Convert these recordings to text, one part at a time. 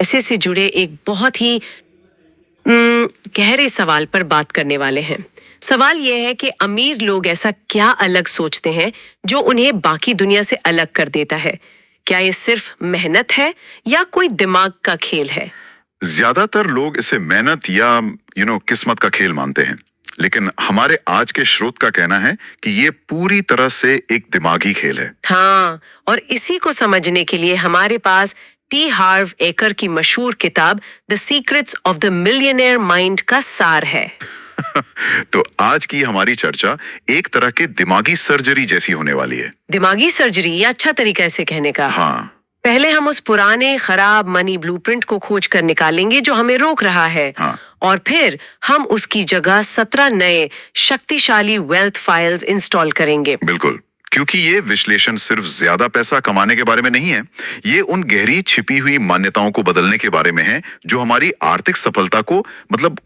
पैसे से जुड़े एक बहुत ही गहरे सवाल पर बात करने वाले हैं। सवाल यह है कि अमीर लोग ऐसा क्या अलग सोचते हैं जो उन्हें बाकी दुनिया से अलग कर देता है? क्या ये सिर्फ मेहनत है या कोई दिमाग का खेल है? ज्यादातर लोग इसे मेहनत या किस्मत का खेल मानते हैं, लेकिन हमारे आज के स्रोत का कहना है कि ये पूरी तरह से एक दिमागी खेल है। हाँ, और इसी को समझने के लिए हमारे पास टी हार्व एकर की मशहूर किताब the secrets of the millionaire mind का सार है। तो आज की हमारी चर्चा एक तरह के दिमागी सर्जरी जैसी होने वाली है। दिमागी सर्जरी, या अच्छा तरीका इसे कहने का। हाँ, पहले हम उस पुराने खराब मनी ब्लूप्रिंट को खोज कर निकालेंगे जो हमें रोक रहा है। हाँ। और फिर हम उसकी जगह 17 नए शक्तिशाली वेल्थ फाइल्स इंस्टॉल करेंगे। बिल्कुल, क्योंकि ये विश्लेषण सिर्फ ज्यादा पैसा कमाने के बारे में नहीं है, ये उन गहरी छिपी हुई मान्यताओं को बदलने के बारे में है जो हमारी आर्थिक सफलता को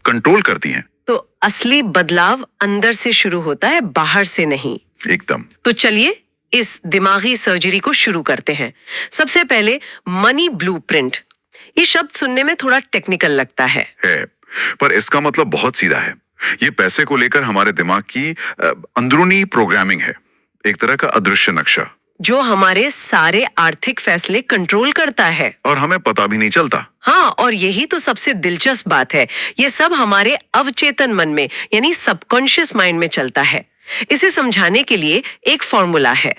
कंट्रोल करती हैं। तो असली बदलाव अंदर से शुरू होता है, बाहर से नहीं। एकदम। तो चलिए इस दिमागी सर्जरी को शुरू करते हैं। सबसे पहले मनी ब्लूप्रिंट। ये शब्द सुनने में थोड़ा टेक्निकल लगता है, पर इसका मतलब बहुत सीधा है। ये पैसे को लेकर हमारे दिमाग की अंदरूनी प्रोग्रामिंग है, एक तरह का अदृश्य नक्शा जो हमारे सारे आर्थिक फैसले कंट्रोल करता है और हमें पता भी नहीं चलता। हाँ, और यही तो सबसे दिलचस्प बात है। ये सब हमारे अवचेतन मन में यानी सबकॉन्शियस माइंड में चलता है। इसे समझाने के लिए एक फॉर्मूला है,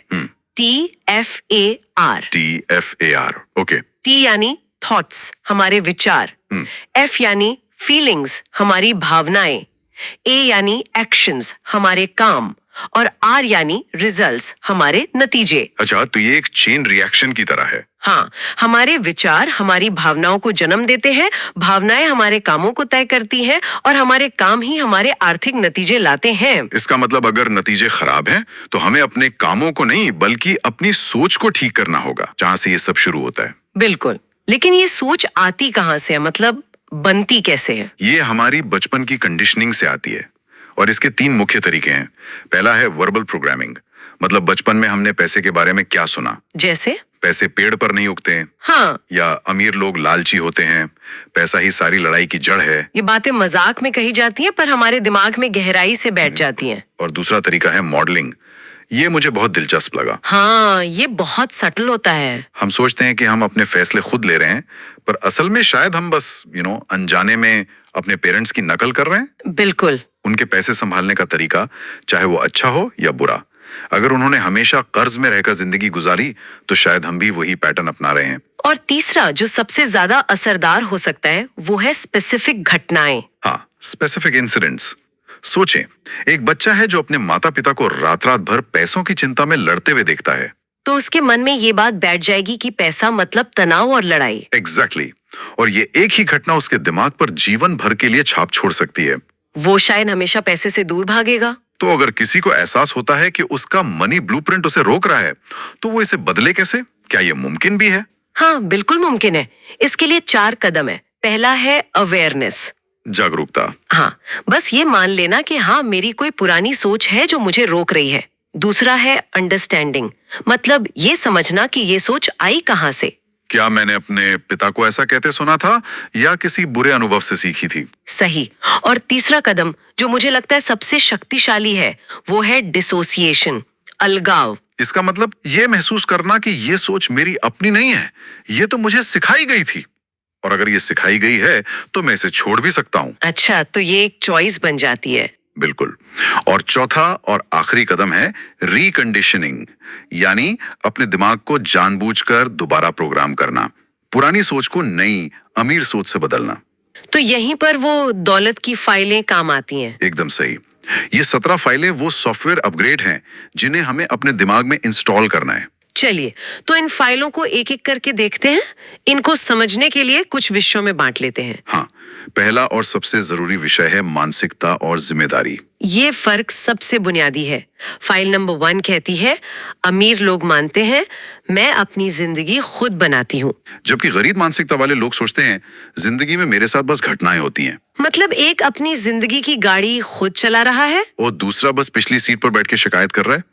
TFAR। TFAR, okay. T यानी थॉट्स, हमारे विचार। F यानी फीलिंग्स, हमारी भावनाएं। A यानी एक्शंस, हमारे काम। और R यानी रिजल्ट्स, हमारे नतीजे। अच्छा, तो ये एक चेन रिएक्शन की तरह है। हाँ, हमारे विचार हमारी भावनाओं को जन्म देते हैं, भावनाएं हमारे कामों को तय करती हैं और हमारे काम ही हमारे आर्थिक नतीजे लाते हैं। इसका मतलब अगर नतीजे खराब हैं, तो हमें अपने कामों को नहीं बल्कि अपनी सोच को ठीक करना होगा, जहाँ से ये सब शुरू होता है। बिल्कुल, लेकिन ये सोच आती कहाँ से है, मतलब बनती कैसे है? ये हमारी बचपन की कंडीशनिंग से आती है और इसके 3 मुख्य तरीके हैं। पहला है वर्बल प्रोग्रामिंग, मतलब बचपन में हमने पैसे के बारे में क्या सुना, जैसे पैसे पेड़ पर नहीं उगते। हाँ, या अमीर लोग लालची होते हैं, पैसा ही सारी लड़ाई की जड़ है। ये बातें मजाक में कही जाती हैं पर हमारे दिमाग में गहराई से बैठ जाती हैं। और दूसरा तरीका है मॉडलिंग। ये मुझे बहुत दिलचस्प लगा। हाँ, ये बहुत सटल होता है। हम सोचते हैं कि हम अपने फैसले खुद ले रहे हैं, पर असल में शायद हम बस अनजाने में अपने पेरेंट्स की नकल कर रहे हैं। बिल्कुल। उनके पैसे संभालने का तरीका, चाहे वो अच्छा हो या बुरा, अगर उन्होंने हमेशा कर्ज में रहकर जिंदगी गुजारी, तो शायद हम भी वही पैटर्न अपना रहे हैं। और तीसरा जो सबसे ज्यादा असरदार हो सकता है वो है स्पेसिफिक घटनाएं। हाँ, स्पेसिफिक इंसिडेंट्स। सोचें, एक बच्चा है जो अपने माता पिता को रात रात भर पैसों की चिंता में लड़ते हुए देखता है, तो उसके मन में ये बात बैठ जाएगी कि पैसा मतलब तनाव और लड़ाई। एग्जैक्टली। और ये एक ही घटना उसके दिमाग पर जीवन भर के लिए छाप छोड़ सकती है। वो शायद हमेशा पैसे से दूर भागेगा। तो अगर किसी को एहसास होता है कि उसका मनी ब्लूप्रिंट उसे रोक रहा है, तो वो इसे बदले कैसे? क्या ये मुमकिन भी है? हाँ, बिल्कुल मुमकिन है। इसके लिए 4 कदम है। पहला है अवेयरनेस, जागरूकता। हाँ, बस ये मान लेना कि हाँ, मेरी कोई पुरानी सोच है जो मुझे रोक रही है। दूसरा है अंडरस्टैंडिंग, मतलब ये समझना कि ये सोच आई कहाँ से। क्या मैंने अपने पिता को ऐसा कहते सुना था या किसी बुरे अनुभव से सीखी थी? सही। और तीसरा कदम जो मुझे लगता है सबसे शक्तिशाली है, वो है डिसोसिएशन, अलगाव। इसका मतलब ये महसूस करना कि ये सोच मेरी अपनी नहीं है, ये तो मुझे सिखाई गई थी, और अगर ये सिखाई गई है तो मैं इसे छोड़ भी सकता हूँ। अच्छा, तो ये एक चॉइस बन जाती है। बिल्कुल। और चौथा और आखिरी कदम है रिकंडीशनिंग, यानी अपने दिमाग को जानबूझकर दोबारा प्रोग्राम करना, पुरानी सोच को नई अमीर सोच से बदलना। तो यहीं पर वो दौलत की फाइलें काम आती हैं। एकदम सही। ये 17 फाइलें वो सॉफ्टवेयर अपग्रेड हैं जिन्हें हमें अपने दिमाग में इंस्टॉल करना है। चलिए, तो इन फाइलों को एक एक करके देखते हैं। इनको समझने के लिए कुछ विषयों में बांट लेते हैं। हाँ, पहला और सबसे जरूरी विषय है मानसिकता और जिम्मेदारी। ये फर्क सबसे बुनियादी है। फाइल नंबर 1 कहती है, अमीर लोग मानते हैं मैं अपनी जिंदगी खुद बनाती हूँ, जबकि गरीब मानसिकता वाले लोग सोचते हैं जिंदगी में मेरे साथ बस घटनाएं होती हैं। मतलब एक अपनी जिंदगी की गाड़ी खुद चला रहा है और दूसरा बस पिछली सीट पर बैठ के शिकायत कर रहा है।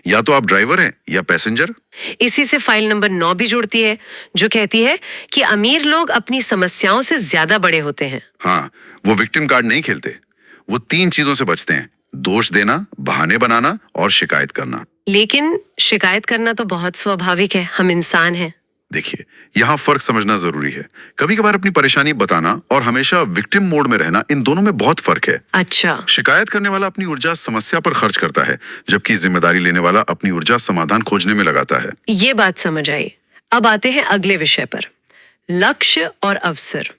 या तो आप ड्राइवर हैं या पैसेंजर। इसी से फाइल नंबर 9 भी जुड़ती है, जो कहती है कि अमीर लोग अपनी समस्याओं से ज्यादा बड़े होते हैं। हाँ, वो विक्टिम कार्ड नहीं खेलते। वो 3 चीजों से बचते हैं: दोष देना, बहाने बनाना और शिकायत करना। लेकिन शिकायत करना तो बहुत स्वाभाविक है, हम इंसान हैं। देखिए, यहाँ फर्क समझना जरूरी है। कभी कभार अपनी परेशानी बताना और हमेशा विक्टिम मोड में रहना, इन दोनों में बहुत फर्क है। अच्छा, शिकायत करने वाला अपनी ऊर्जा समस्या पर खर्च करता है, जबकि जिम्मेदारी लेने वाला अपनी ऊर्जा समाधान खोजने में लगाता है। ये बात समझ आई। अब आते हैं अगले विषय पर, लक्ष्य और अवसर।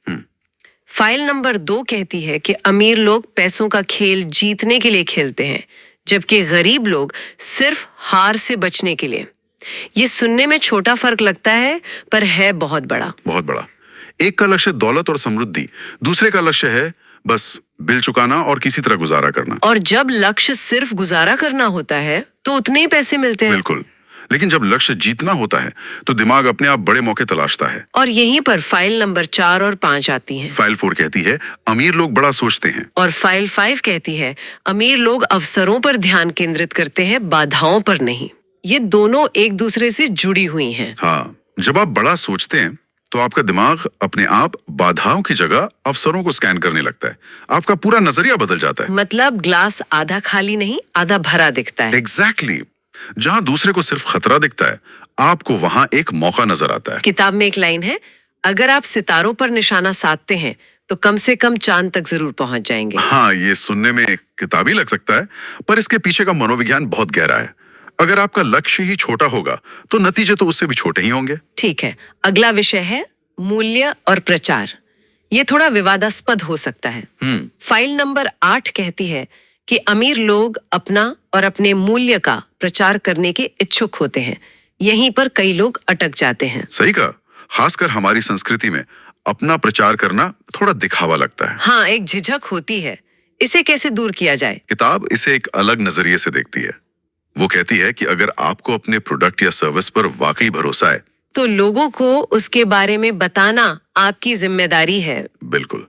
फाइल नंबर 2 कहती है कि अमीर लोग पैसों का खेल जीतने के लिए खेलते हैं, जबकि गरीब लोग सिर्फ हार से बचने के लिए। ये सुनने में छोटा फर्क लगता है, पर है बहुत बड़ा। बहुत बड़ा। एक का लक्ष्य दौलत और समृद्धि, दूसरे का लक्ष्य है बस बिल चुकाना और किसी तरह गुजारा करना। और जब लक्ष्य सिर्फ गुजारा करना होता है तो उतने ही पैसे मिलते हैं। बिल्कुल, लेकिन जब लक्ष्य जीतना होता है तो दिमाग अपने आप बड़े मौके तलाशता है। और यहीं पर फाइल नंबर 4 और 5 आती हैं। फाइल 4 कहती है अमीर लोग बड़ा सोचते हैं। और फाइल 5 कहती है अमीर लोग अवसरों पर ध्यान केंद्रित करते हैं, बाधाओं पर नहीं। ये दोनों एक दूसरे से जुड़ी हुई हैं। हाँ, जब आप बड़ा सोचते हैं तो आपका दिमाग अपने आप बाधाओं की जगह अवसरों को स्कैन करने लगता है। आपका पूरा नजरिया बदल जाता है। मतलब ग्लास आधा खाली नहीं, आधा भरा दिखता है। एग्जैक्टली। जहां दूसरे को सिर्फ खतरा दिखता है, आपको वहां एक मौका नजर आता है। किताब में एक लाइन है, अगर आप सितारों पर निशाना साधते हैं तो कम से कम चांद तक जरूर पहुंच जाएंगे। हाँ, ये सुनने में किताबी लग सकता है, पर इसके पीछे का मनोविज्ञान बहुत गहरा है। अगर आपका लक्ष्य ही छोटा होगा तो नतीजे तो उससे भी छोटे ही होंगे। ठीक है, अगला विषय है मूल्य और प्रचार। ये थोड़ा विवादास्पद हो सकता है। फाइल नंबर 8 कहती है कि अमीर लोग अपना और अपने मूल्य का प्रचार करने के इच्छुक होते हैं। यहीं पर कई लोग अटक जाते हैं। सही कहा, खासकर हमारी संस्कृति में अपना प्रचार करना थोड़ा दिखावा लगता है। हाँ, एक झिझक होती है। इसे कैसे दूर किया जाए? किताब इसे एक अलग नजरिए से देखती है। वो कहती है कि अगर आपको अपने प्रोडक्ट या सर्विस पर वाकई भरोसा है तो लोगों को उसके बारे में बताना आपकी जिम्मेदारी है। बिल्कुल।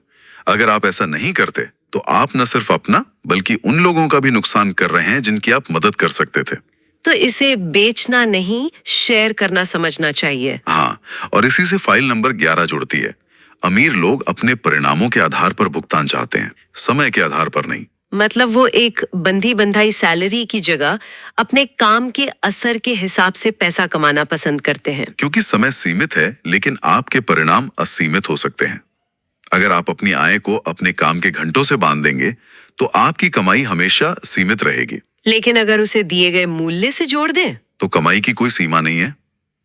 अगर आप ऐसा नहीं करते तो आप न सिर्फ अपना बल्कि उन लोगों का भी नुकसान कर रहे हैं जिनकी आप मदद कर सकते थे। तो इसे बेचना नहीं, शेयर करना समझना चाहिए। हाँ, और इसी से फाइल नंबर 11 जुड़ती है। अमीर लोग अपने परिणामों के आधार पर भुगतान चाहते हैं, समय के आधार पर नहीं। मतलब वो एक बंधी बंधाई सैलरी की जगह अपने काम के असर के हिसाब से पैसा कमाना पसंद करते हैं। क्योंकि समय सीमित है, लेकिन आपके परिणाम असीमित हो सकते हैं। अगर आप अपनी आय को अपने काम के घंटों से बांध देंगे तो आपकी कमाई हमेशा सीमित रहेगी। लेकिन अगर उसे दिए गए मूल्य से जोड़ दें तो कमाई की कोई सीमा नहीं है।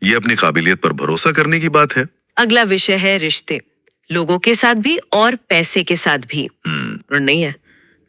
ये अपनी काबिलियत पर भरोसा करने की बात है। अगला विषय है रिश्ते, लोगों के साथ भी और पैसे के साथ भी। और नहीं है।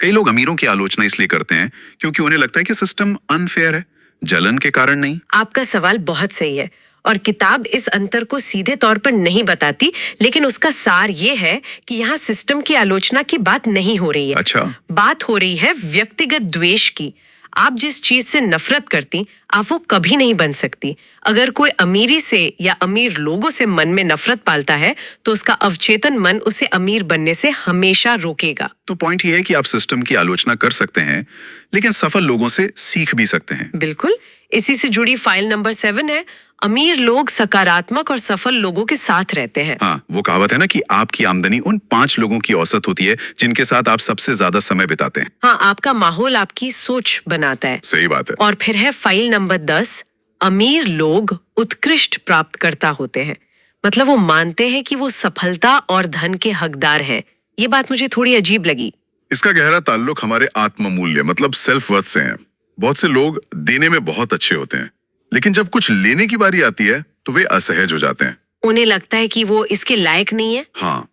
कई लोग अमीरों की आलोचना इसलिए करते हैं क्योंकि उन्हें लगता है कि सिस्टम अनफेयर है, जलन के कारण नहीं। आपका सवाल बहुत सही है और किताब इस अंतर को सीधे तौर पर नहीं बताती, लेकिन उसका सार ये है कि यहाँ सिस्टम की आलोचना की बात नहीं हो रही है। अच्छा। बात हो रही है व्यक्तिगत द्वेष की। आप जिस चीज से नफरत करती, आप वो कभी नहीं बन सकती। अगर कोई अमीरी से या अमीर लोगों से मन में नफरत पालता है तो उसका अवचेतन मन उसे अमीर बनने से हमेशा रोकेगा। तो पॉइंट ये है कि आप सिस्टम की आलोचना कर सकते हैं, लेकिन सफल लोगों से सीख भी सकते हैं। बिल्कुल। इसी से जुड़ी फाइल नंबर 7 है, अमीर लोग सकारात्मक और सफल लोगों के साथ रहते हैं। हाँ, वो कहावत है ना कि आपकी आमदनी उन 5 लोगों की औसत होती है जिनके साथ आप सबसे ज्यादा समय बिताते हैं। हाँ, आपका माहौल आपकी सोच बनाता है। सही बात है। और फिर है फाइल नंबर 10, अमीर लोग उत्कृष्ट प्राप्तकर्ता होते हैं। मतलब वो मानते हैं कि वो सफलता और धन के हकदार हैं। ये बात मुझे थोड़ी अजीब लगी। इसका गहरा ताल्लुक हमारे आत्ममूल्य मतलब सेल्फ वर्थ से है। बहुत से लोग देने में बहुत अच्छे होते हैं, लेकिन जब कुछ लेने की बारी आती है तो वे असहज हो जाते हैं। उन्हें लगता है कि वो इसके लायक नहीं है। हाँ,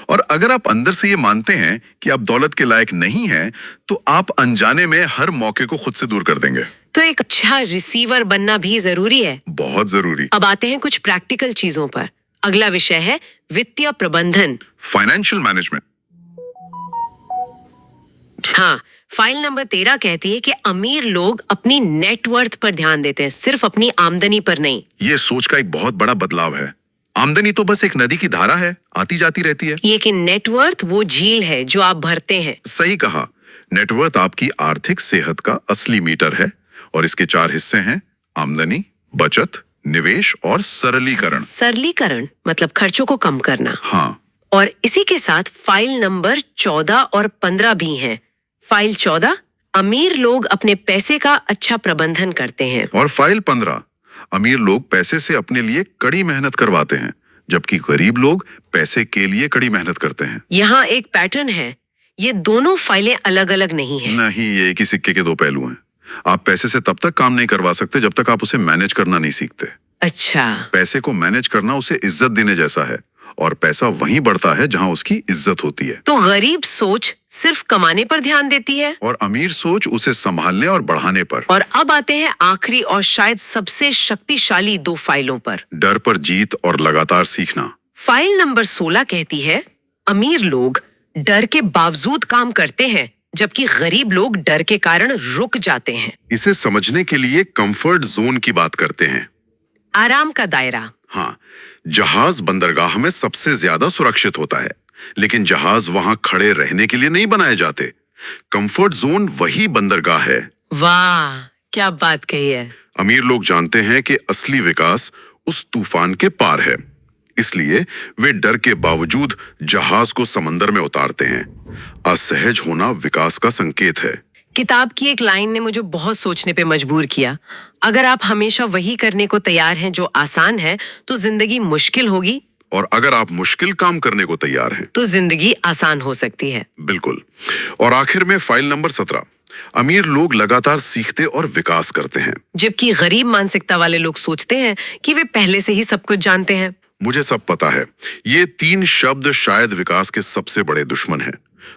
और अगर आप अंदर से ये मानते हैं कि आप दौलत के लायक नहीं हैं, तो आप अनजाने में हर मौके को खुद से दूर कर देंगे। तो एक अच्छा रिसीवर बनना भी जरूरी है। बहुत जरूरी। अब आते हैं कुछ प्रैक्टिकल चीजों पर। अगला विषय है वित्तीय प्रबंधन, फाइनेंशियल मैनेजमेंट। हाँ, फाइल नंबर 13 कहती है कि अमीर लोग अपनी नेटवर्थ पर ध्यान देते हैं, सिर्फ अपनी आमदनी पर नहीं। ये सोच का एक बहुत बड़ा बदलाव है। आमदनी तो बस एक नदी की धारा है, आती जाती रहती है। लेकिन नेटवर्थ वो झील है जो आप भरते हैं। सही कहा। नेटवर्थ आपकी आर्थिक सेहत का असली मीटर है और इसके 4 हिस्से हैं: आमदनी, बचत, निवेश और सरलीकरण। सरलीकरण मतलब खर्चों को कम करना। हाँ, और इसी के साथ फाइल नंबर 14 और 15 भी हैं। फाइल 14, अमीर लोग अपने पैसे का अच्छा प्रबंधन करते हैं। और फाइल 15, अमीर लोग पैसे से अपने लिए कड़ी मेहनत करवाते हैं, जबकि गरीब लोग पैसे के लिए कड़ी मेहनत करते हैं। यहाँ एक पैटर्न है, ये दोनों फाइलें अलग अलग नहीं हैं। नहीं, ये एक ही सिक्के के 2 पहलू हैं। आप पैसे से तब तक काम नहीं करवा सकते जब तक आप उसे मैनेज करना नहीं सीखते। अच्छा, पैसे को मैनेज करना उसे इज्जत देने जैसा है, और पैसा वहीं बढ़ता है जहां उसकी इज्जत होती है। तो गरीब सोच सिर्फ कमाने पर ध्यान देती है और अमीर सोच उसे संभालने और बढ़ाने पर। और अब आते हैं आखिरी और शायद सबसे शक्तिशाली 2 फाइलों पर। डर पर जीत और लगातार सीखना। फाइल नंबर 16 कहती है, अमीर लोग डर के बावजूद काम करते हैं, जबकि गरीब लोग डर के कारण रुक जाते हैं। इसे समझने के लिए कंफर्ट जोन की बात करते हैं। आराम का दायरा। हाँ, जहाज बंदरगाह में सबसे ज्यादा सुरक्षित होता है, लेकिन जहाज वहां खड़े रहने के लिए नहीं बनाए जाते। कंफर्ट जोन वही बंदरगाह है। वाह, क्या बात कही है। अमीर लोग जानते हैं कि असली विकास उस तूफान के पार है, इसलिए वे डर के बावजूद जहाज को समंदर में उतारते हैं। असहज होना विकास का संकेत है। किताब की एक लाइन ने मुझे बहुत सोचने पे मजबूर किया। अगर आप हमेशा वही करने को तैयार हैं जो आसान है, तो जिंदगी मुश्किल होगी, और अगर आप मुश्किल काम करने को तैयार हैं, तो जिंदगी आसान हो सकती है। बिल्कुल। और आखिर में फाइल नंबर 17, अमीर लोग लगातार सीखते और विकास करते हैं, जबकि गरीब मानसिकता वाले लोग सोचते हैं कि वे पहले से ही सब कुछ जानते हैं। मुझे सब पता है। ये 3 शब्द शायद विकास के सबसे बड़े दुश्मन हैं।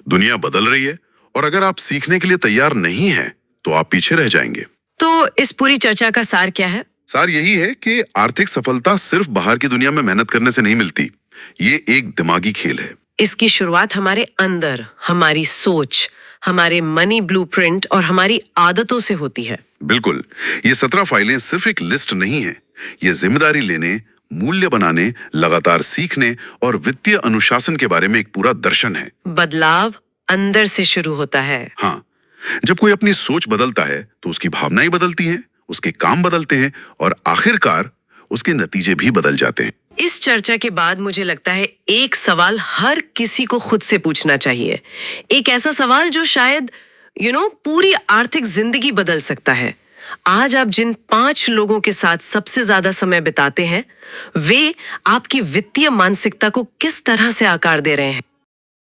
दुनिया बदल रही है, और अगर आप सीखने के लिए तैयार नहीं हैं, तो आप पीछे रह जाएंगे। तो इस पूरी चर्चा का सार क्या है? सार यही है कि आर्थिक सफलता सिर्फ बाहर की दुनिया में मेहनत करने से नहीं मिलती। ये एक दिमागी खेल है। इसकी शुरुआत हमारे अंदर, हमारी सोच, हमारे मनी ब्लूप्रिंट और हमारी आदतों से होती है। बिल्कुल। ये 17 फाइलें सिर्फ एक लिस्ट नहीं है। ये जिम्मेदारी लेने, मूल्य बनाने, लगातार सीखने और वित्तीय अनुशासन के बारे में एक पूरा दर्शन है। बदलाव अंदर से शुरू होता है। हाँ, जब कोई अपनी सोच बदलता है, तो उसकी भावनाएं बदलती हैं, उसके काम बदलते हैं, और आखिरकार उसके नतीजे भी बदल जाते हैं। इस चर्चा के बाद मुझे लगता है एक सवाल हर किसी को खुद से पूछना चाहिए। एक ऐसा सवाल जो शायद पूरी आर्थिक जिंदगी बदल सकता है। आज आप जिन 5 लोगों के साथ सबसे ज्यादा समय बिताते हैं, वे आपकी वित्तीय मानसिकता को किस तरह से आकार दे रहे हैं?